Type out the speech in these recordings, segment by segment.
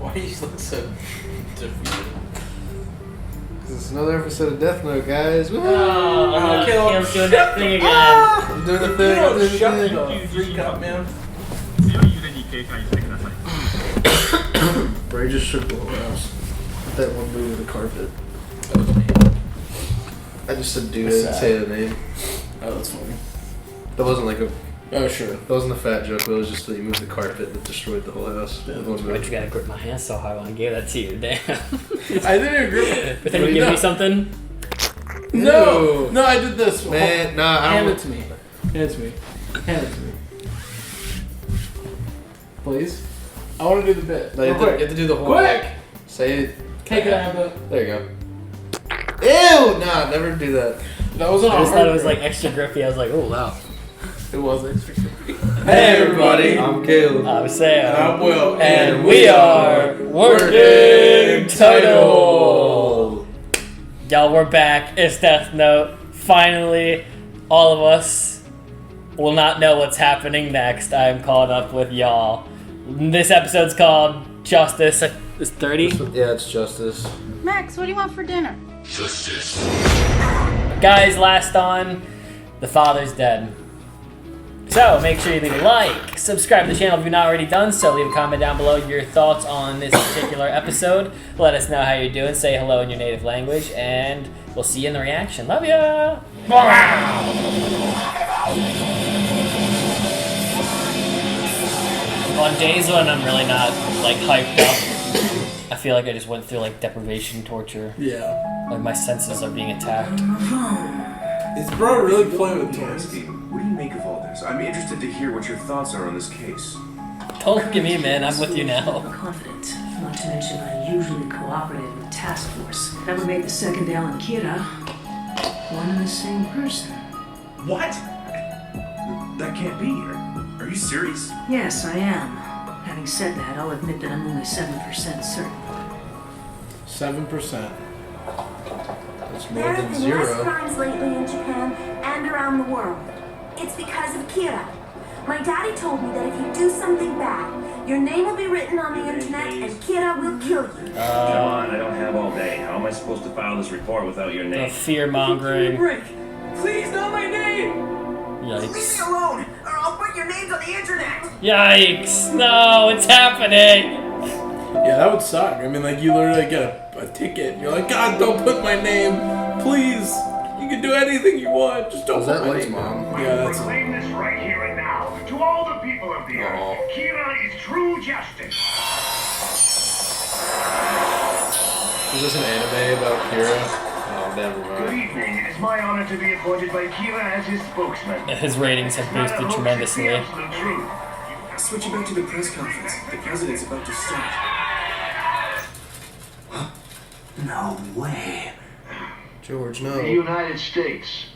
Why do you look so defeated? Because it's another episode of Death Note, guys. Woo! Oh, Caleb's doing that thing again. I'm doing the thing. I'm doing Shut the the freak up, man. Bro, you just shook the whole house. That one move with the carpet. That was me. I just said dude, I didn't say the name. Oh, that's funny. That wasn't like a... Oh, sure. That wasn't a fat joke, but it was just that you moved the carpet that destroyed the whole house. Yeah, One But move. you gotta grip my hand so hard when I gave that to you. Damn. I didn't agree. But then you give me something. No! No, I did this. Man, nah, I Hand don't... it to me. Hand it to me. Hand it to me. Please? I want to do the bit. No, you have to do the whole... Quick! Say it. Hey, can I have that? There you go. Ew! Nah, never do that. That was on I just thought it was grip. like extra grippy. I was like, oh wow. It was extra creepy. Hey everybody, I'm Caleb. I'm Sam. I'm Will. And we are Working Title. Y'all, we're back. It's Death Note. Finally, all of us will not know what's happening next. I'm caught up with y'all. This episode's called Justice. It's 30. Yeah, it's Justice. Max, what do you want for dinner? Justice. Guys, last on, the father's dead. So make sure you leave a like, subscribe to the channel if you've not already done so, leave a comment down below your thoughts on this particular episode. Let us know how you're doing, say hello in your native language, and we'll see you in the reaction. Love ya! On days when I'm really not like hyped up, I feel like I just went through like deprivation torture. Yeah. Like my senses are being attacked. Is bro really playing with toys? What do you make of all this? I'm interested to hear what your thoughts are on this case. Don't look at me, man. I'm with you now. Confident, not to mention unusually cooperative with task force. That would make the second Al and Kira one and the same person. What? That can't be. Are you serious? Yes, I am. Having said that, I'll admit that I'm only 7% certain. 7%. It's more There than have been zero. less crimes lately in Japan and around the world. It's because of Kira. My daddy told me that if you do something bad, your name will be written on the internet and Kira will kill you. Come on, I don't have all day. How am I supposed to file this report without your The name? fear mongering. Break. Please, not my name! Leave me Yikes. alone, or I'll put your names on the internet! Yikes. No, it's happening. Yeah, that would suck. I mean, like, you literally get a ticket. You're like, God, don't put my name. Please. You can do anything you want. Just don't Was put that my Light's name. mom? Yeah, that's... Proclaim this right here and now to all the people of the earth. Kira is true justice. Is this an anime about Kira? Oh, never Good mind. evening. It is my honor to be appointed by Kira as his spokesman. His ratings have boosted tremendously. Absolute truth. Switching back to the press conference. The president's about to start. No way. George, The no. United States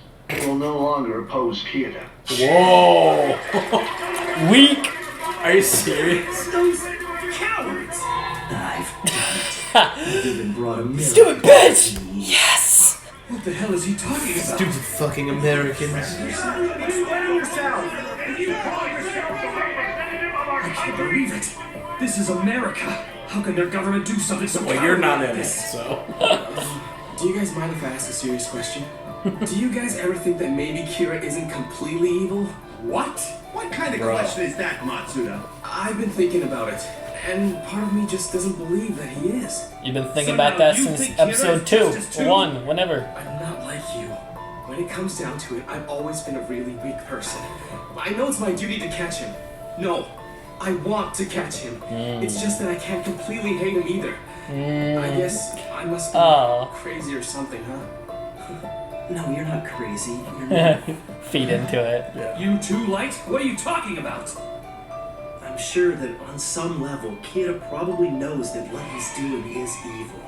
will no longer oppose Kira. Whoa. Weak. Are you serious? Those cowards! I've done it. I've even brought a mirror. Stupid bitch. Yes. What the hell is he talking about? Stupid fucking Americans. Explain yourself. If you call yourself the representative of our I can't country, believe it. This is America. How can their government do something so Well, you're not in cowardly it, like this? so... Do you guys mind if I ask a serious question? Do you guys ever think that maybe Kira isn't completely evil? What? What kind of question is that, Matsuda? I've been thinking about it, and part of me just doesn't believe that he is. You've been thinking So about now that you since think Kira episode is 2 Justice or too? 1, whenever. I'm not like you. When it comes down to it, I've always been a really weak person. I know it's my duty to catch him. No, I want to catch him. It's just that I can't completely hate him either. I guess I must be crazy or something, huh? No, you're not crazy. You're not. Feed into it. You too, Light? What are you talking about? I'm sure that on some level, Kira probably knows that what he's doing is evil.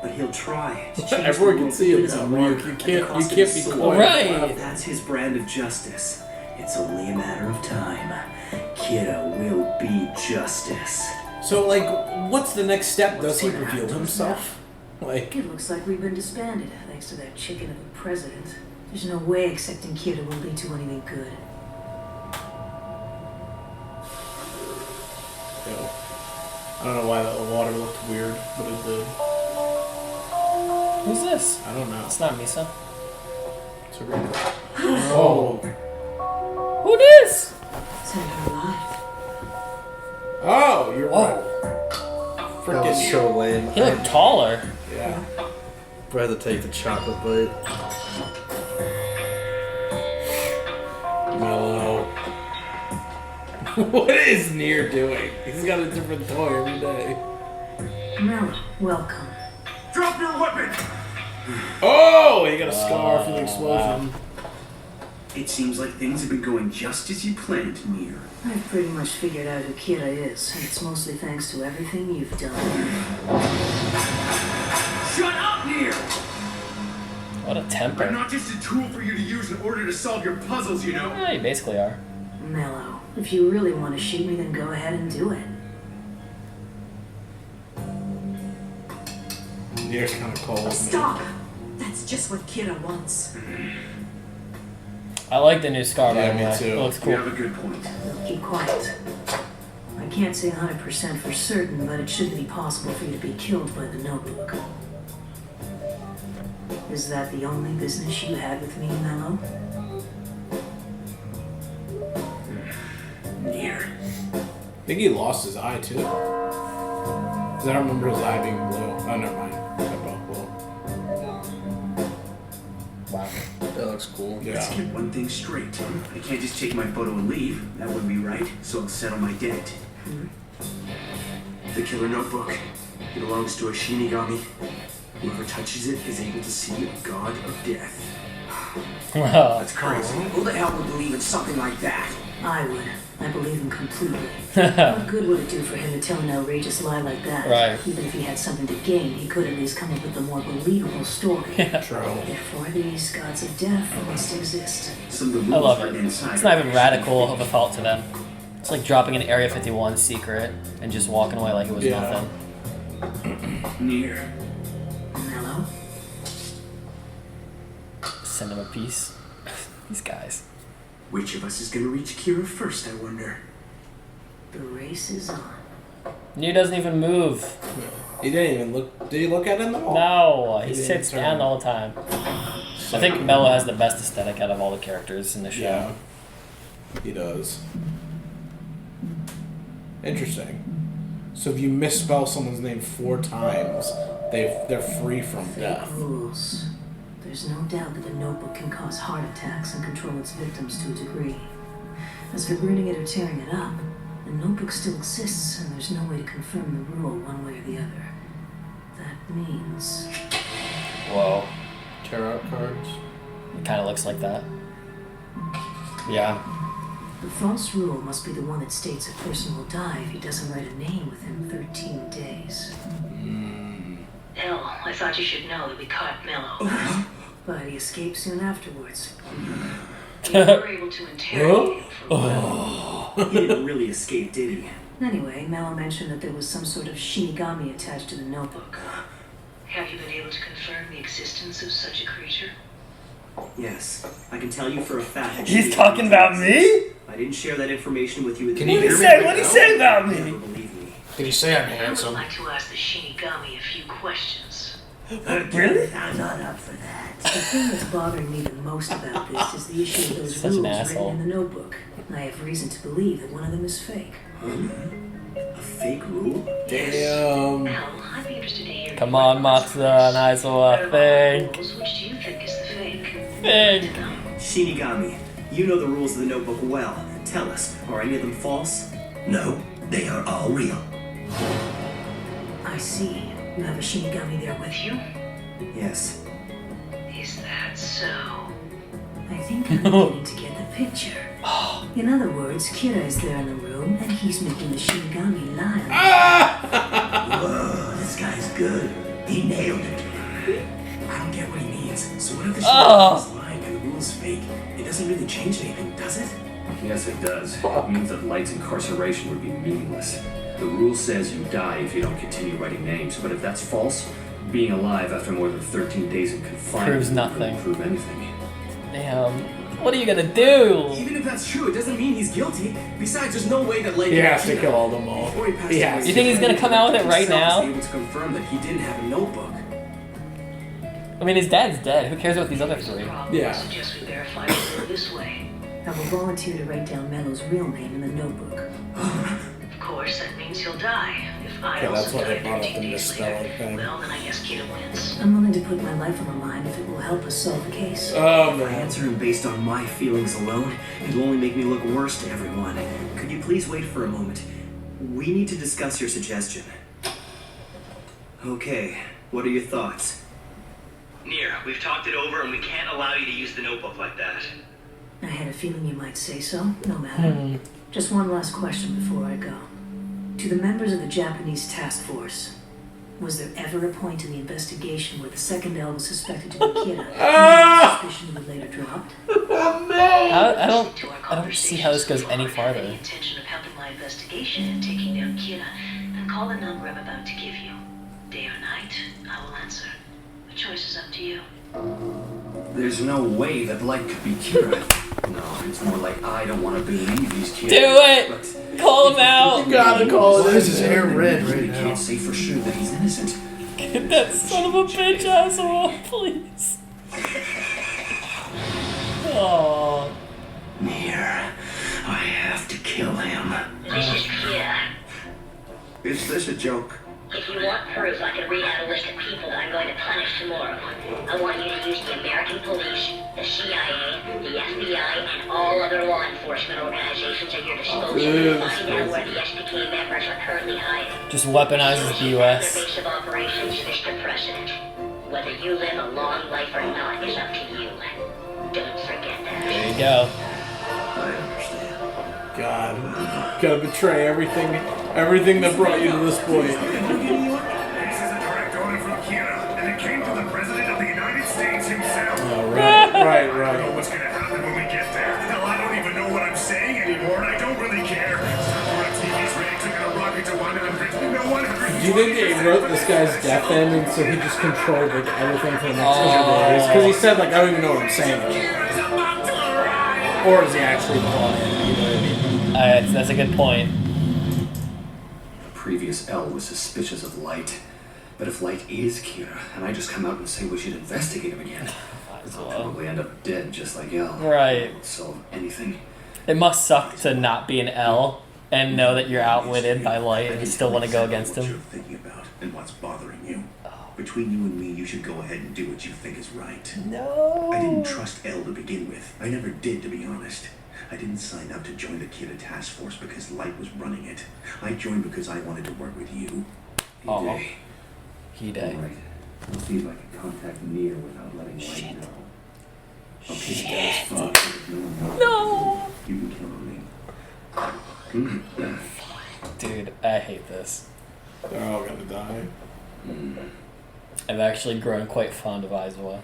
But he'll try to change Everyone the can world see for him his now, own Ryuk. work You at the can't cost of be his soul. quiet. Right. That's his brand of justice. It's only a matter of time. Kira will be justice. So, like, what's the next step? Does he reveal himself? Like... It looks like we've been disbanded, thanks to that chicken of a president. There's no way accepting Kira will lead to anything good. I don't know why the water looked weird, but it did. Who's this? I don't know. It's not Misa. It's a reader. Oh. Who this? Send her alive. Oh, you're right. That Freaking was so lame. He looked taller. Yeah. I had to take the chocolate bite. Mello. What is Nier doing? He's got a different toy every day. Mello, welcome. Drop your weapon! Oh, he got a scar from the explosion. It seems like things have been going just as you planned, Nier. I've pretty much figured out who Kira is, and it's mostly thanks to everything you've done. Shut up, Nier! What a temper. I'm not just a tool for you to use in order to solve your puzzles, you know? Yeah, you basically are. Mello, if you really want to shoot me, then go ahead and do it. Nier's kind of cold. Stop! That's just what Kira wants. I like the new scar, by Yeah, the me way. too. It looks You cool. have a good point. Keep quiet. I can't say 100% for certain, but it shouldn't be possible for you to be killed by the notebook. Is that the only business you had with me, Mello? Nier. I think he lost his eye too. 'Cause I don't remember his eye being blue. Oh, never mind. They're both blue. Wow. That looks cool. Let's Yeah. get one thing straight. I can't just take my photo and leave. That wouldn't be right, so I'll settle my debt. The killer notebook. It belongs to a Shinigami. Whoever touches it is able to see a god of death. Wow. That's crazy. Who the hell would believe in something like that? I would. I believe him completely. What good would it do for him to tell an outrageous lie like that? Right. Even if he had something to gain, he could at least come up with a more believable story. True. Therefore, these gods of death must exist. Some of the rules I love are it. inside. It's not even radical of a thought to them. It's like dropping an Area 51 secret and just walking away like it was Yeah. nothing. Nier. Mello? Send him a piece. These guys. Which of us is gonna reach Kira first, I wonder? The race is on. Nier doesn't even move. He didn't even look. Did he look at it in the wall? No, he He didn't sits turn. down all the time. I think Mello has the best aesthetic out of all the characters in the show. Yeah. He does. Interesting. So if you misspell someone's name 4 times, they're free from death. Rules. There's no doubt that the notebook can cause heart attacks and control its victims to a degree. As for burning it or tearing it up, the notebook still exists, and there's no way to confirm the rule one way or the other. That means... Whoa. Tear out cards. It kind of looks like that. Yeah. The false rule must be the one that states a person will die if he doesn't write a name within 13 days. Hell, I thought you should know that we caught Mello. But he escaped soon afterwards. We were able to interrogate him for a while. He didn't really escape, did he? Anyway, Mello mentioned that there was some sort of Shinigami attached to the notebook. Have you been able to confirm the existence of such a creature? Yes. I can tell you for a fact that He's Shinigami talking about exists. me? I didn't share that information with you at the Can you beginning. hear me? What'd he say about Never me? believe me. Did he say I'm I would handsome? like to ask the Shinigami a few questions. Really? I'm not up for that. The thing that's bothering me the most about this is the issue of those Such an rules asshole. written in the notebook. I have reason to believe that one of them is fake. A fake rule? Damn. Now, I'd be interested to hear. Come on, Matsuda and Aizawa. Think. Which do you think is the fake? Think. Shinigami, you know the rules of the notebook well. Tell us, are any of them false? No, they are all real. I see. You have a Shinigami there with you? Yes. Is that so? I think I'm beginning to get the picture. In other words, Kira is there in the room, and he's making the Shinigami lie. Whoa, this guy's good. He nailed it. I don't get what he means. So what if the Oh. Shinigami is lying and the rule's fake? It doesn't really change anything, does it? Yes, it does. It means that Light's incarceration would be meaningless. The rule says you die if you don't continue writing names, but if that's false, being alive after more than 13 days in confinement Proves nothing. wouldn't prove anything. Damn. What are you gonna do? Even if that's true, it doesn't mean he's guilty. Besides, there's no way that Light. He has to kill all them all. He has. You think he's gonna come out with it right now? Able to confirm that he didn't have a notebook. I mean, his dad's dead. Who cares about these other three? I suggest we verify it this way. I will volunteer to write down Mello's real name in the notebook. Of course, that means he'll die. If I Yeah, that's also why they die brought up 13 the days misspelling later, thing. well, then I guess Kira wins. I'm willing to put my life on the line if it will help us solve the case. Oh, If I answer him based on my feelings alone, it'll only make me look worse to everyone. Could you please wait for a moment? We need to discuss your suggestion. Okay, what are your thoughts? Nier, we've talked it over and we can't allow you to use the notebook like that. I had a feeling you might say so. No matter. Just one last question before I go. To the members of the Japanese task force, was there ever a point in the investigation where the second L was suspected to be Kira? And suspicion was later dropped? I don't see how this goes any farther. The intention of helping my investigation and taking down Kira, then call the number I'm about to give you. Day or night, I will answer. The choice is up to you. There's no way that Light could be Kira. No, it's more like I don't want to believe he's Kira. Do it! Call him out! Gotta call it. Why is his hair red We right now? can't say for sure that he's innocent. Get that son of a bitch asshole, please. Oh. Nier, I have to kill him. This is Kira. Is this a joke? If you want proof, I can read out a list of people that I'm going to punish tomorrow. I want you to use the American police, the CIA, the FBI, and all other law enforcement organizations at your disposal to find out where the SPK members are currently hiding. Just weaponizes the US. Their base of operations, Mr. President. Whether you live a long life or not is up to you. Don't forget that. There you go. I understand. God, gotta betray everything that brought you to this point. This is a direct order from Kira, and it came to the President of the United States himself. Oh, right. I don't know what's gonna happen when we get there. Hell, I don't even know what I'm saying anymore, and I don't really care. Samurai TV's ready to get a rocket to 100. No 100. Do you think they wrote this guy's death end and so he just controlled like everything for the next couple days? Because he said like I don't even know what I'm saying anymore. Or is he actually plotting? You know what I mean? That's a good point. The previous L was suspicious of Light. But if Light is Kira, and I just come out and say we should investigate him again, I'll probably end up dead just like L. Right. I won't solve anything. It must suck to not be an L and know that you're outwitted by Light and still want to go against What him. you're thinking about and what's bothering you. Between you and me, you should go ahead and do what you think is right. No. I didn't trust Elle to begin with. I never did, to be honest. I didn't sign up to join the Kira task force because Light was running it. I joined because I wanted to work with you. He day. Alright. I'll see if I can contact Nier without letting Light know. I'll take it as fuck. No! You can kill me. Dude, I hate this. They're all gonna die. I've actually grown quite fond of Aizawa.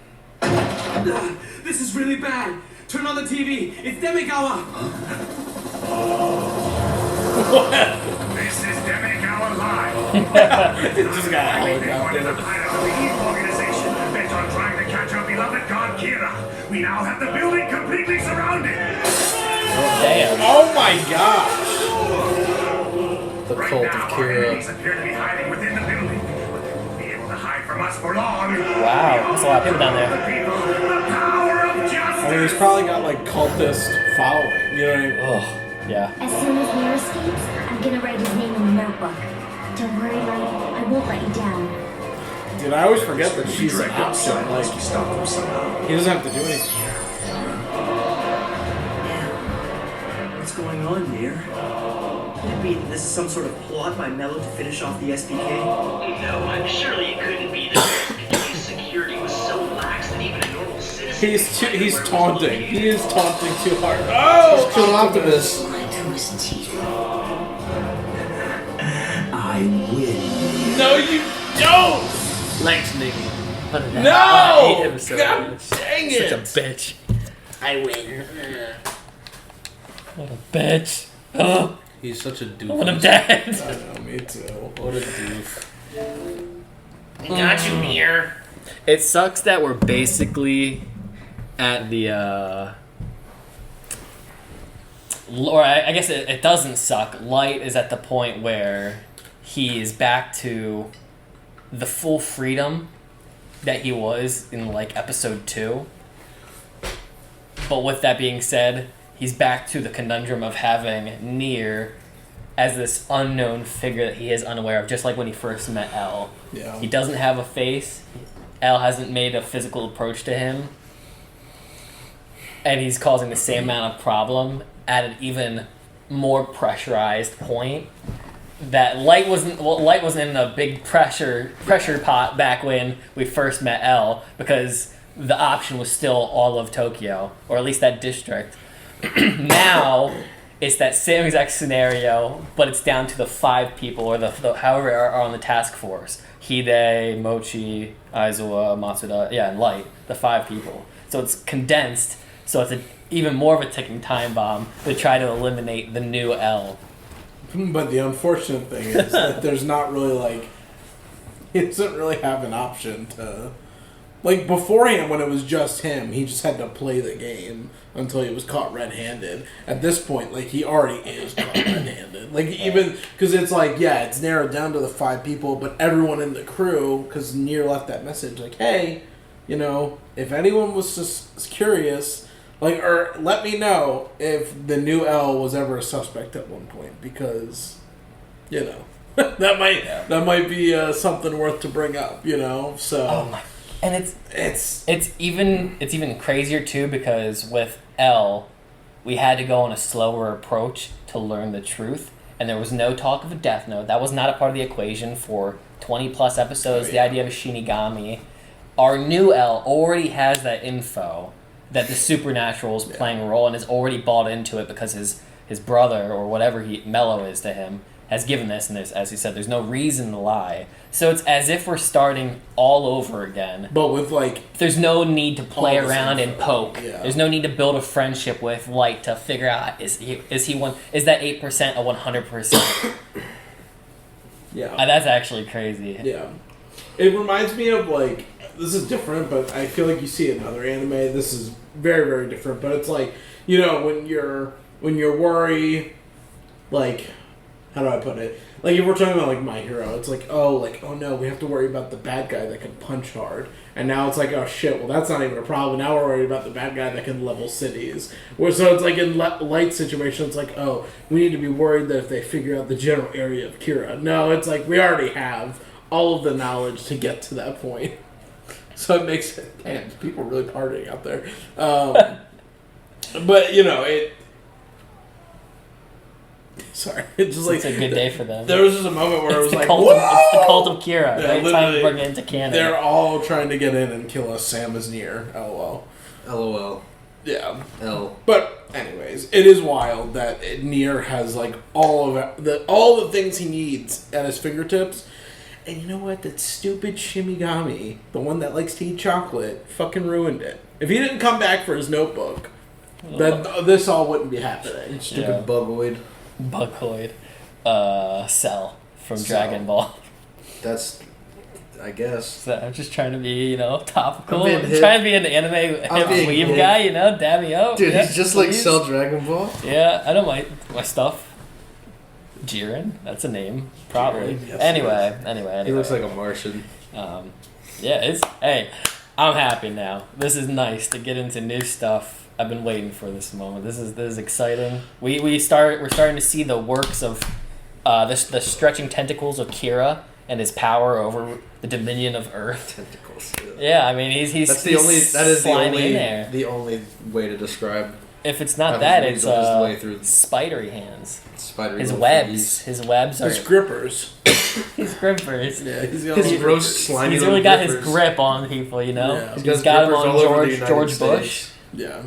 This is really bad. Turn on the TV. It's Demigawa. This is Demigawa Live. It just got a One helicopter. of the pilots of the evil organization bent on trying to catch our beloved god Kira. We now have the building completely surrounded. Damn. Oh my gosh! The Right cult now, of our Kira. enemies appear to be hiding within the building, but they won't be able to hide from us for long. Wow, there's a lot of people down there. The people, the power of justice. I mean, he's probably got like cultist following. You know what I mean? Ugh. Yeah. As soon as Nier escapes, I'm gonna write his name in the notebook. Don't worry, Light. I won't let you down. Dude, I always forget that she's an Direct option. outside Like, unless we stop them somehow. he doesn't have to do anything. What's going on, Nier? Could it be that this is some sort of plot by Mello to finish off the SPK? No, I'm surely it couldn't be that SPK's security was so lax that even a normal citizen. He's taunting. He is taunting too hard. Oh! Kill Optimus. Into his teeth. I win. No, you don't! Lightning. No! I hate him so God much. dang Such it! a bitch. I win. What a bitch. Oh, He's such a I want him doofus. dead. I know, me too. What a doof. Got you, Nier. It sucks that we're basically at the or I guess it doesn't suck. Light is at the point where he is back to the full freedom that he was in like episode 2. But with that being said, he's back to the conundrum of having Nier as this unknown figure that he is unaware of, just like when he first met L. Yeah. He doesn't have a face. L hasn't made a physical approach to him. And he's causing the same amount of problem at an even more pressurized point. That Light wasn't in a big pressure pot back when we first met L, because the option was still all of Tokyo, or at least that district. Now it's that same exact scenario, but it's down to the 5 people, or the however are on the task force. Hide, Mochi, Aizawa, Matsuda, and Light, the 5 people. So it's condensed, so it's even more of a ticking time bomb to try to eliminate the new L. But the unfortunate thing is that there's not really, like... He doesn't really have an option to... Like, beforehand, when it was just him, he just had to play the game until he was caught red-handed. At this point, like, he already is caught red-handed. Like, even... Because it's like, yeah, it's narrowed down to the 5 people, but everyone in the crew, because Nier left that message, like, hey, you know, if anyone was just curious... Like, or let me know if the new L was ever a suspect at one point, because, you know, that might be something worth to bring up, you know. So, oh my, and it's even crazier too, because with L, we had to go on a slower approach to learn the truth, and there was no talk of a Death Note. That was not a part of the equation for 20 plus episodes. The idea of a Shinigami, our new L already has that info. That the supernatural is playing a role and is already bought into it because his brother, or whatever Mello is to him, has given this, and there's, as he said, there's no reason to lie. So it's as if we're starting all over again. But with, like... There's no need to play around and poke. Yeah. There's no need to build a friendship with Light to figure out, is that 8% a 100%? Yeah. That's actually crazy. Yeah. It reminds me of, like... This is different, but I feel like you see it in other anime. This is very, very different. But it's like, you know, when you're worried, like, how do I put it? Like, if we're talking about, like, My Hero, it's like, oh no, we have to worry about the bad guy that can punch hard. And now it's like, oh shit, well, that's not even a problem. Now we're worried about the bad guy that can level cities. So it's like in Light situation, it's like, oh, we need to be worried that if they figure out the general area of Kira. No, it's like, we already have all of the knowledge to get to that point. So it makes it, damn, people are really partying out there. But, you know, sorry. It's just like... It's a good day for them. There was just a moment where it was like, whoa! It's the cult of Kira. Yeah, Right? Time to bring it into canon. They're all trying to get in and kill us. Sam is near. LOL. LOL. Yeah. L. But, anyways, it is wild that Nier has, like, all the things he needs at his fingertips. And you know what? That stupid Shimigami, the one that likes to eat chocolate, fucking ruined it. If he didn't come back for his notebook, then this all wouldn't be happening. Stupid Bugoid. Bugoid. Cell from Dragon Ball. That's, I guess. So I'm just trying to be, you know, topical. I'm trying to be an anime weeb guy, you know, dab me up. Dude, yeah, he's just please. like Cell Dragon Ball. Yeah, I know my stuff. Jiren, that's a name, probably. Jiren, yes, Anyway. He looks like a Martian. Hey, I'm happy now. This is nice to get into new stuff. I've been waiting for this moment. This is exciting. We're starting to see the works of the stretching tentacles of Kira and his power over the dominion of Earth. Tentacles. Yeah, I mean he's That's the only. That is the only way to describe. If it's not that, it's the way through spidery hands. Spidery his little webs. fingers. His webs are His grippers. his grippers. Yeah, he's got His little gross, grippers. slimy He's little really got grippers. his grip on people, you know. Yeah. He's got him grippers on all over the United George States. Bush. Yeah.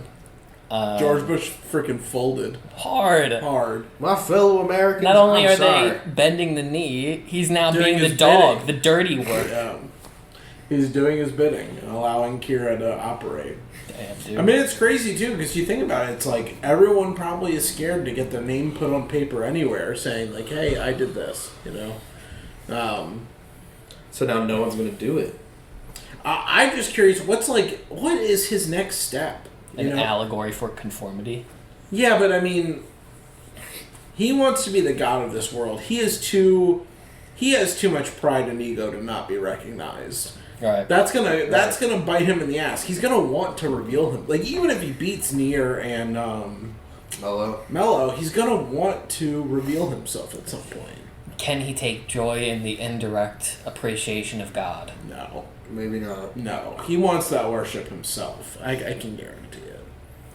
George Bush freaking folded. Hard. My fellow Americans. Not only I'm are sorry. they bending the knee, he's now Doing being the his dog, bidding. the dirty work. Yeah. He's doing his bidding and allowing Kira to operate. Damn, dude. I mean, it's crazy, too, because you think about it, it's like everyone probably is scared to get their name put on paper anywhere saying, like, hey, I did this, you know? So now no one's going to do it. I'm just curious, what is his next step? An allegory for conformity. Yeah, but I mean, he wants to be the god of this world. He has too much pride and ego to not be recognized. Right. That's gonna bite him in the ass. He's gonna want to reveal him. Like, even if he beats Nier and Mello, he's gonna want to reveal himself at some point. Can he take joy in the indirect appreciation of God? No. Maybe not. No. He wants that worship himself. I can guarantee it.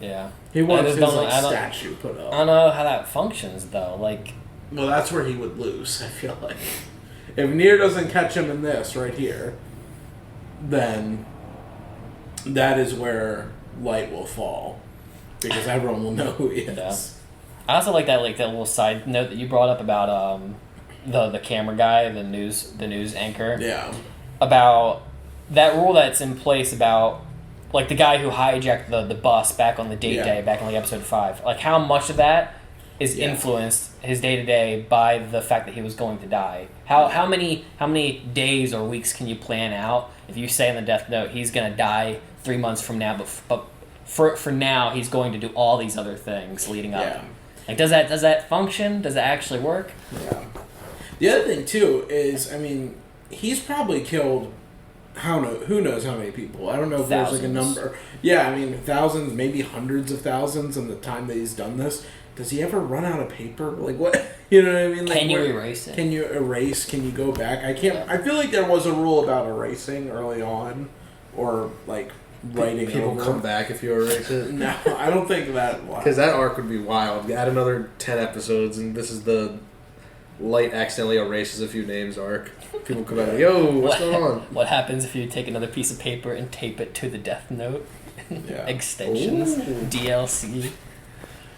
Yeah. He wants his statue put up. I don't know how that functions, though. Like, well, that's where he would lose, I feel like. If Nier doesn't catch him in this right here, then that is where Light will fall. Because everyone will know who he is. Yeah. I also like that little side note that you brought up about the camera guy, the news anchor. Yeah. About that rule that's in place about, like, the guy who hijacked the bus back on the day, back in, like, episode 5. Like, how much of that is influenced his day-to-day by the fact that he was going to die. How many days or weeks can you plan out if you say in the death note he's going to die 3 months from now, but for now he's going to do all these other things leading up. Yeah. Like, does that function? Does it actually work? Yeah. The other thing too is, I mean, he's probably killed who knows how many people. I don't know if there's like a number. Yeah, I mean, thousands, maybe hundreds of thousands in the time that he's done this. Does he ever run out of paper? Like, what? You know what I mean? Like, can you erase it? Can you erase? Can you go back? I can't. I feel like there was a rule about erasing early on, or like writing. People over. come back if you erase it. No, I don't think that. Because that arc would be wild. Add another 10 episodes, and this is the Light accidentally erases a few names arc. People come out like, yo, what's going on? What happens if you take another piece of paper and tape it to the death note? Yeah. Extensions, Ooh. DLC.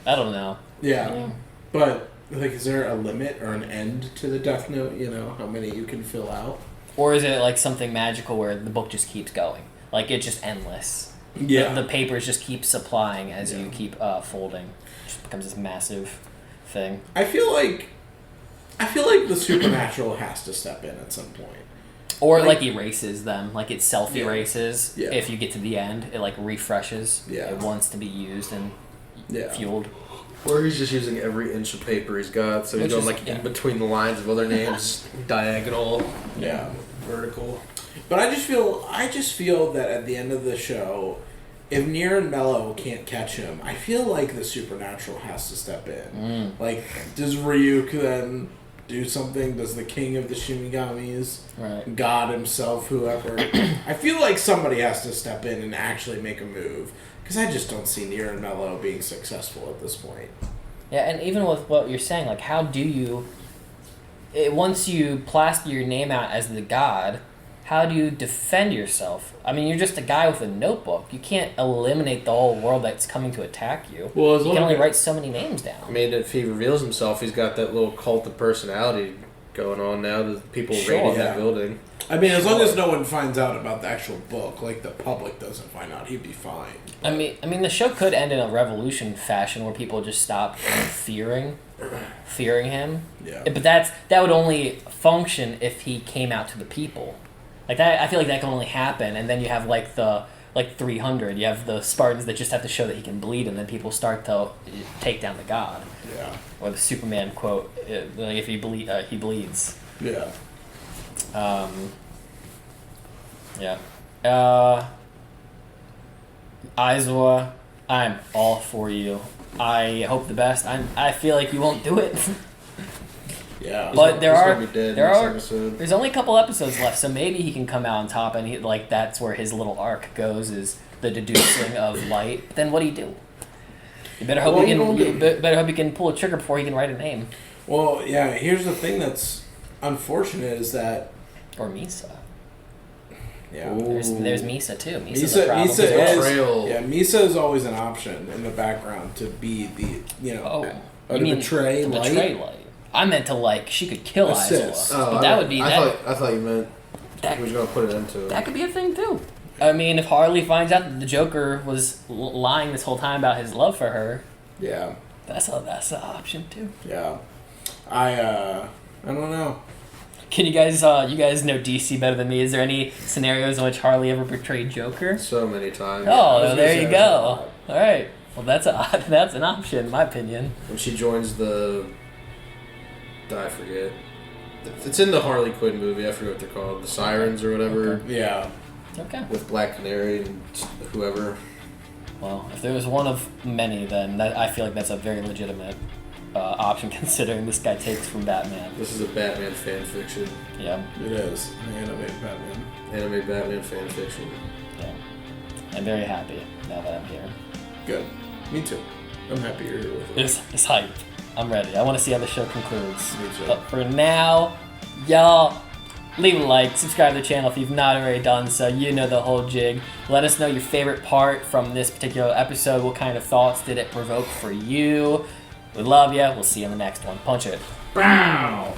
I don't know. Yeah. But, like, is there a limit or an end to the death note? You know, how many you can fill out? Or is it like something magical where the book just keeps going? Like, it's just endless. Yeah. The papers just keep supplying as you keep folding. It just becomes this massive thing. I feel like the supernatural has to step in at some point. Or like erases them, like it self-erases. Yeah. If you get to the end, it like refreshes. Yeah. It wants to be used and fueled. Or he's just using every inch of paper he's got, so he's going like in between the lines of other names, diagonal, vertical. But I just feel that at the end of the show, if Nier and Mello can't catch him, I feel like the supernatural has to step in. Like, does Ryuk then do something? Does the king of the Shinigamis, God himself, whoever? I feel like somebody has to step in and actually make a move. Because I just don't see Nier and Mello being successful at this point. Yeah, and even with what you're saying, like, how do you... once you plaster your name out as the god, how do you defend yourself? I mean, you're just a guy with a notebook. You can't eliminate the whole world that's coming to attack you. Well, you can only write so many names down. I mean, if he reveals himself, he's got that little cult of personality going on now. The people raiding that building. I mean, as long as no one finds out about the actual book, like the public doesn't find out, he'd be fine. I mean, the show could end in a revolution fashion where people just stop fearing him. Yeah. But that would only function if he came out to the people. Like that, I feel like that can only happen, and then you have like 300. You have the Spartans that just have to show that he can bleed, and then people start to take down the god. Yeah. Or the Superman quote: like if he bleeds. Yeah. Yeah. Aizawa, I'm all for you. I hope the best. I feel like you won't do it. Yeah. But there's only a couple episodes left, so maybe he can come out on top, and that's where his little arc goes, is the deducing of Light. But then what do you do? You better hope he can pull a trigger before he can write a name. Well, yeah. Here's the thing that's unfortunate is that, or Misa. Yeah. There's Misa too. Misa is always an option in the background to be the betray Light. I meant to she could kill Aizawa. Oh, that would be that. I thought you meant he was going to put it into it. That could be a thing too. I mean, if Harley finds out that the Joker was lying this whole time about his love for her, that's an option too. Yeah, I don't know. Can you guys know DC better than me? Is there any scenarios in which Harley ever portrayed Joker? So many times. Oh, there you go. All right. Well, that's an option, in my opinion. When she joins the I forget. It's in the Harley Quinn movie. I forget what they're called. The Sirens or whatever. Okay. Yeah. Okay. With Black Canary and whoever. Well, if there was one of many, then I feel like that's a very legitimate option considering this guy takes from Batman. This is a Batman fan fiction. Yeah. It is. Animated Batman. Animated Batman fan fiction. Yeah. I'm very happy now that I'm here. Good. Me too. I'm happy you're here with us. It's hype. I'm ready. I want to see how the show concludes. Me too. But for now, y'all, leave a like, subscribe to the channel if you've not already done so. You know the whole jig. Let us know your favorite part from this particular episode. What kind of thoughts did it provoke for you? We love you. We'll see you in the next one. Punch it. Bow!